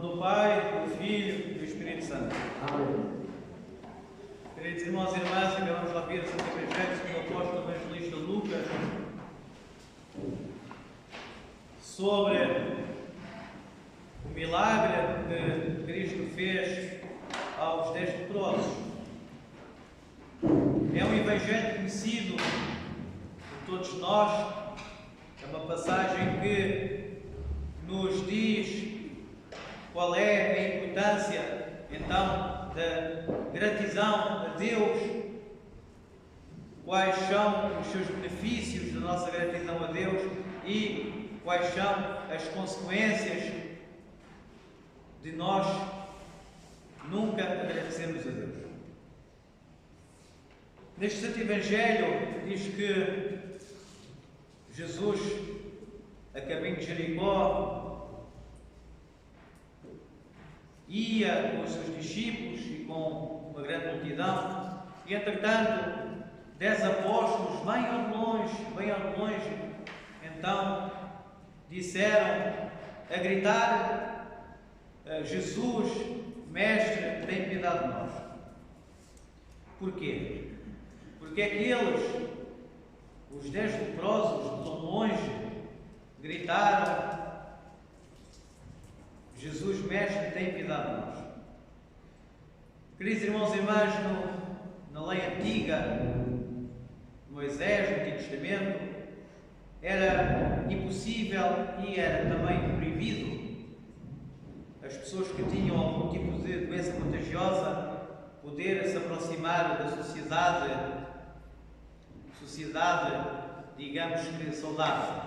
do Pai, do Filho e do Espírito Santo. Amém. Queridos irmãos e irmãs, acabamos de ouvir o Santo Evangelho segundo o apóstolo evangelista Lucas sobre o milagre que Cristo fez aos 10 leprosos. É um evangelho conhecido por todos nós, é uma passagem que nos diz qual é a importância então da gratidão a Deus, quais são os seus benefícios da nossa gratidão a Deus e quais são as consequências de nós nunca agradecermos a Deus. Neste Santo Evangelho diz que Jesus, a caminho de Jericó, ia com os seus discípulos e com uma grande multidão, e entretanto 10 apóstolos, bem ao longe, então disseram a gritar: Jesus, Mestre, tem piedade de nós. Porquê? Porque aqueles, os 10 leprosos, de tão longe, gritaram: Jesus, Mestre, tem piedade de nós. Queridos irmãos e irmãs, na lei antiga, Moisés, no Antigo Testamento, era impossível e era também proibido as pessoas que tinham algum tipo de doença contagiosa poder se aproximar da sociedade, digamos que saudável.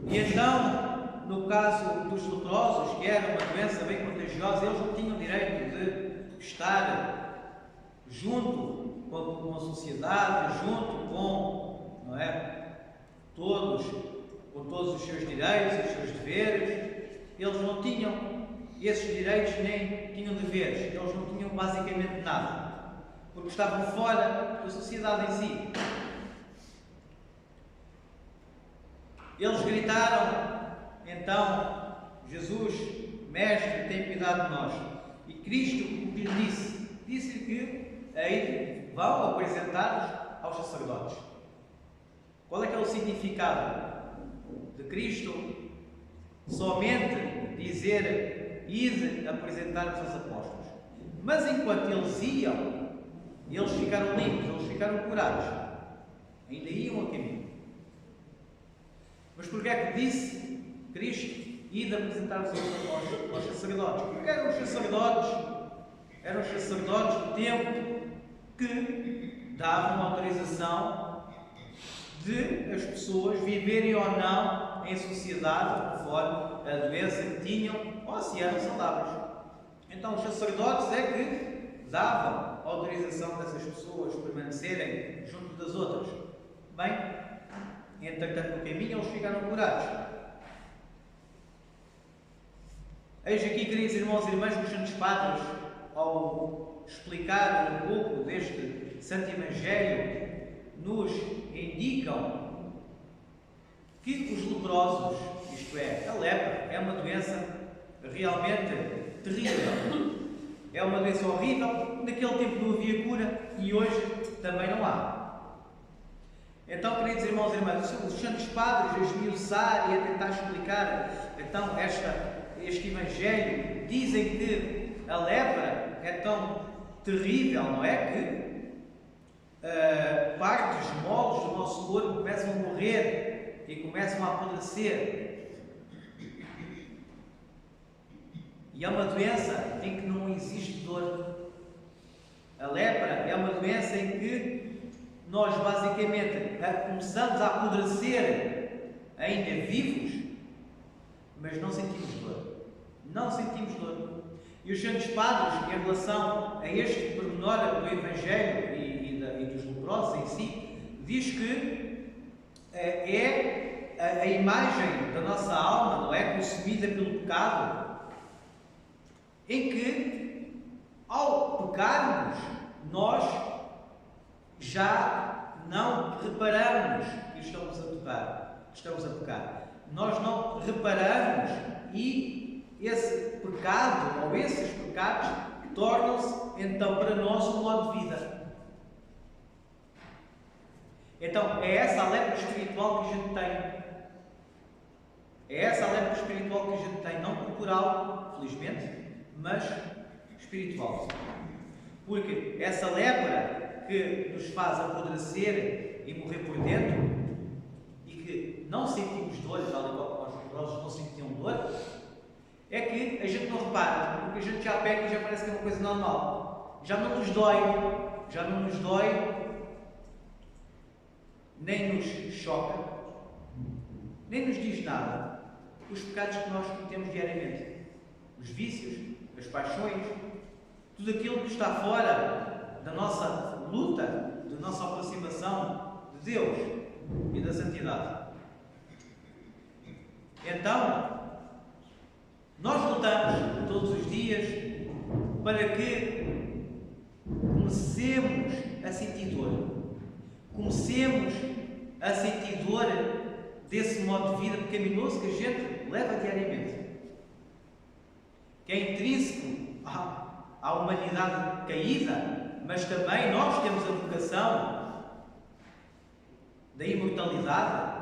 E então, no caso dos leprosos, que era uma doença bem contagiosa, eles não tinham direito de estar junto com a sociedade, junto com, não é, com todos os seus direitos, os seus deveres. Eles não tinham esses direitos nem tinham deveres, eles não tinham basicamente nada, porque estavam fora da sociedade em si. Eles gritaram então: Jesus, Mestre, tem piedade de nós. E Cristo o que lhe disse-lhe que aí vão apresentá-los aos sacerdotes. Qual é que é o significado de Cristo somente dizer: ide apresentar-vos aos apóstolos? Mas enquanto eles iam, eles ficaram limpos, eles ficaram curados, ainda iam a caminho. Mas porquê é que disse Cristo: ide apresentar-vos aos apóstolos, aos sacerdotes? Porque eram os sacerdotes do tempo que davam autorização de as pessoas viverem ou não em sociedade conforme a doença que tinham ou se eram saudáveis. Então os sacerdotes é que davam autorização dessas pessoas permanecerem junto das outras. Bem, entretanto no caminho eles ficaram curados. Eis aqui, queridos irmãos e irmãs, que os Santos Padres, ao explicar um pouco deste Santo Evangelho, nos indicam que os leprosos, isto é, a lepra, é uma doença realmente terrível. É uma doença horrível. Naquele tempo não havia cura e hoje também não há. Então, queridos irmãos e irmãs, os Santos Padres, a esmiuçar e a tentar explicar então este Evangelho, dizem que a lepra é tão terrível, não é? Que partes moles do nosso corpo começam a morrer e começam a apodrecer. E é uma doença em que não existe dor. A lepra é uma doença em que nós basicamente começamos a apodrecer ainda vivos, mas não sentimos dor. Não sentimos dor. E os Santos Padres, em relação a este pormenor do Evangelho e dos leprosos em si, diz que é a imagem da nossa alma, não é, consumida pelo pecado, em que, ao pecarmos, nós já não reparamos que estamos a pecar. Nós não reparamos e esse pecado, ou esses pecados, tornam-se então para nós um modo de vida. Então é essa a lepra espiritual que a gente tem. É essa a lepra espiritual que a gente tem, não corporal, felizmente, mas espiritual. Porque essa lepra que nos faz apodrecer e morrer por dentro, e que não sentimos dor, tal e qual os leprosos não sentiam dor, é que a gente não repara, porque a gente já peca e já parece que é uma coisa normal. Já não nos dói, nem nos choca, nem nos diz nada os pecados que nós cometemos diariamente, os vícios, as paixões, tudo aquilo que está fora da nossa luta, da nossa aproximação de Deus e da santidade. Então, nós lutamos todos os dias para que comecemos a sentir dor. Comecemos a sentir dor desse modo de vida pecaminoso que a gente leva diariamente. Que é intrínseco à humanidade caída, mas também nós temos a vocação da imortalidade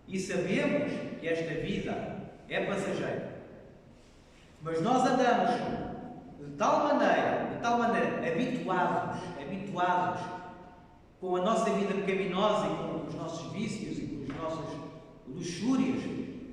e sabemos que esta vida é passageira. Mas nós andamos de tal maneira, habituados com a nossa vida pecaminosa e com os nossos vícios e com os nossos luxúrias,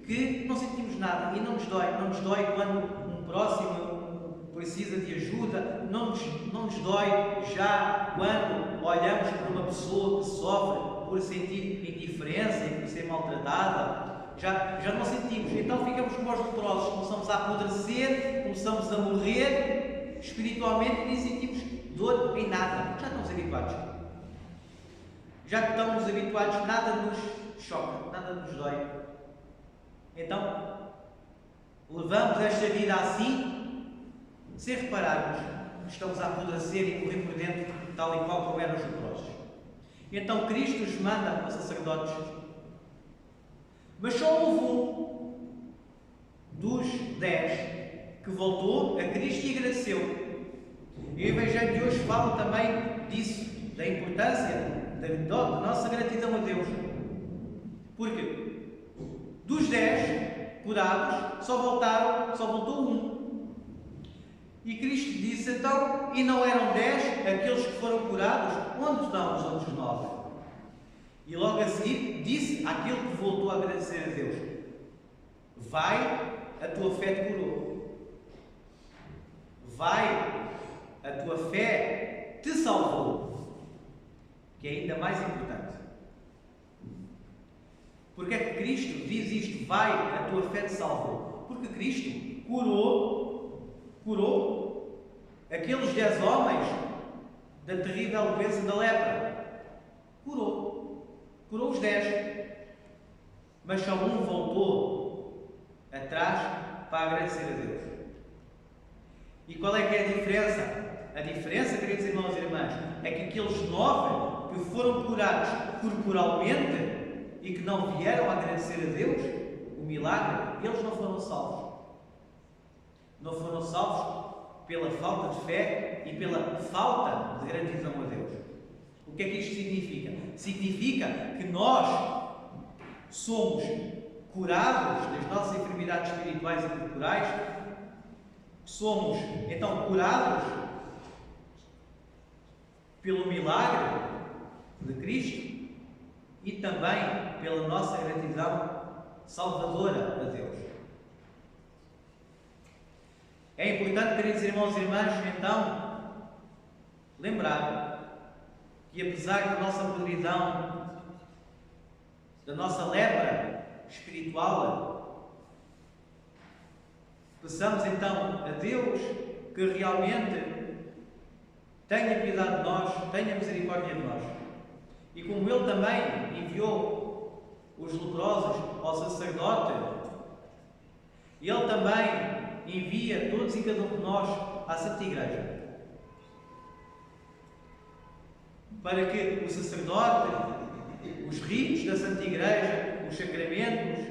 que não sentimos nada e não nos dói quando um próximo precisa de ajuda, não nos dói já quando olhamos para uma pessoa que sofre por sentir indiferença e por ser maltratada, já não sentimos. Então ficamos como os leprosos, começamos a apodrecer, começamos a morrer espiritualmente e nem sentimos dor em nada. Já estamos habituados. Já que estamos habituados, nada nos choca, nada nos dói. Então, levamos esta vida assim, sem repararmos que estamos a apodrecer e morrer por dentro, tal e qual como eram os leprosos. Então, Cristo os manda aos sacerdotes. Mas só houve um dos 10 que voltou a Cristo e agradeceu. E o Evangelho de hoje fala também disso, da importância da nossa gratidão a Deus. Porque dos 10 curados, só voltou um. E Cristo disse então, e não eram 10 aqueles que foram curados? Onde estão os outros 9? E logo a seguir disse àquele que voltou a agradecer a Deus: vai, a tua fé te curou. Vai, a tua fé te salvou. Que é ainda mais importante. Porque é que Cristo diz isto? Vai, a tua fé te salvou. Porque Cristo curou aqueles 10 homens da terrível doença da lepra. Curou os 10. Mas só um voltou atrás para agradecer a Deus. E qual é que é a diferença? A diferença, queridos irmãos e irmãs, é que aqueles 9 que foram curados corporalmente e que não vieram a agradecer a Deus o milagre, eles não foram salvos. Não foram salvos pela falta de fé e pela falta de gratidão a Deus. O que é que isto significa? Significa que nós somos curados das nossas enfermidades espirituais e corporais, somos então curados pelo milagre de Cristo e também pela nossa gratidão salvadora a Deus. É importante, queridos irmãos e irmãs, então, lembrar que apesar da nossa podridão, da nossa lepra espiritual, peçamos então a Deus que realmente tenha piedade de nós, tenha misericórdia de nós. E como Ele também enviou os leprosos ao sacerdote, Ele também envia todos e cada um de nós à Santa Igreja. Para que o sacerdote, os ritos da Santa Igreja, os sacramentos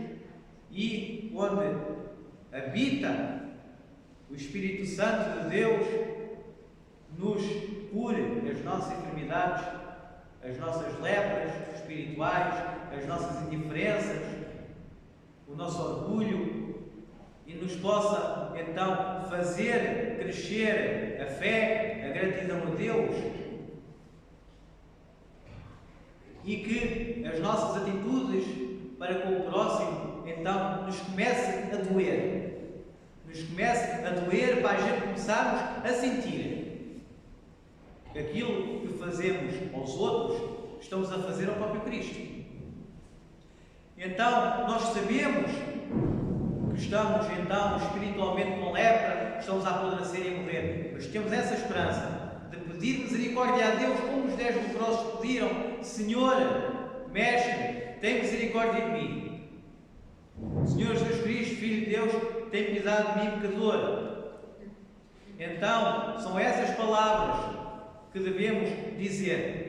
e onde habita o Espírito Santo de Deus, nos cure as nossas enfermidades, as nossas lepras espirituais, as nossas indiferenças, o nosso orgulho, e nos possa então fazer crescer a fé, a gratidão a Deus, e que as nossas atitudes para com o próximo então nos comecem a doer. Nos comecem a doer para a gente começarmos a sentir que aquilo que fazemos aos outros estamos a fazer ao próprio Cristo. Então nós sabemos que estamos então espiritualmente com lepra, estamos a apodrecer e a morrer, mas temos essa esperança de pedir misericórdia a Deus, como os 10 leprosos pediram: Senhor, Mestre, tem misericórdia de mim. Senhor Jesus Cristo, Filho de Deus, tem piedade de mim, pecador. Então, são essas palavras que devemos dizer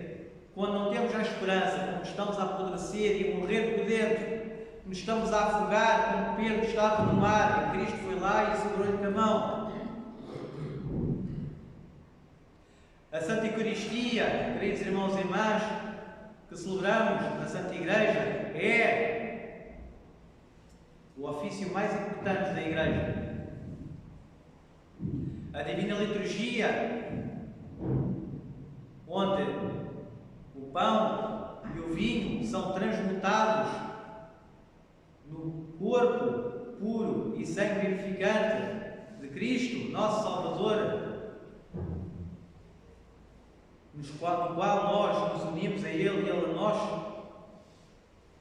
quando não temos a esperança, quando estamos a apodrecer e a morrer por dentro, quando estamos a afogar, como Pedro estava no mar, e Cristo foi lá e segurou-lhe com a mão. A Santa Eucaristia, queridos irmãos e irmãs, que celebramos na Santa Igreja, é o ofício mais importante da Igreja. A Divina Liturgia, onde o pão e o vinho são transmutados no corpo puro e sangue vivificante de Cristo, nosso Salvador, no qual nós nos unimos a Ele e Ele a nós,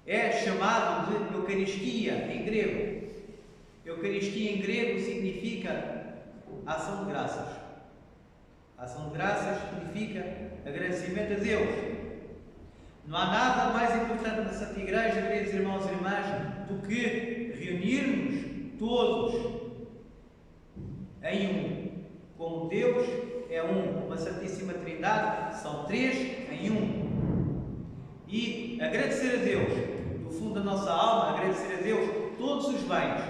é chamado de Eucaristia em grego. Eucaristia em grego significa ação de graças. Ação de graças significa agradecimento a Deus. Não há nada mais importante na Santa Igreja, queridos irmãos e irmãs, do que reunirmos todos em um. Como Deus é um, uma Santíssima Trindade, são 3 em 1. E agradecer a Deus, do fundo da nossa alma, agradecer a Deus todos os bens,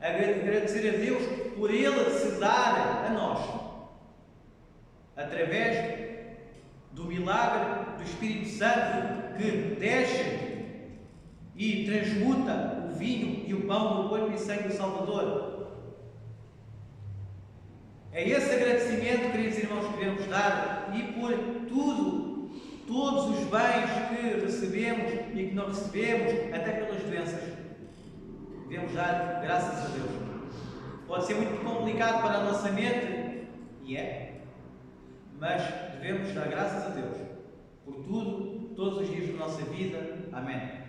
agradecer a Deus por Ele se dar a nós, através do milagre do Espírito Santo que desce e transmuta o vinho e o pão no corpo e sangue do Salvador. É esse agradecimento, queridos irmãos, que devemos dar, e por tudo, todos os bens que recebemos e que não recebemos, até pelas doenças, devemos dar graças a Deus. Pode ser muito complicado para a nossa mente, e é, mas devemos dar graças a Deus por tudo, todos os dias da nossa vida. Amém.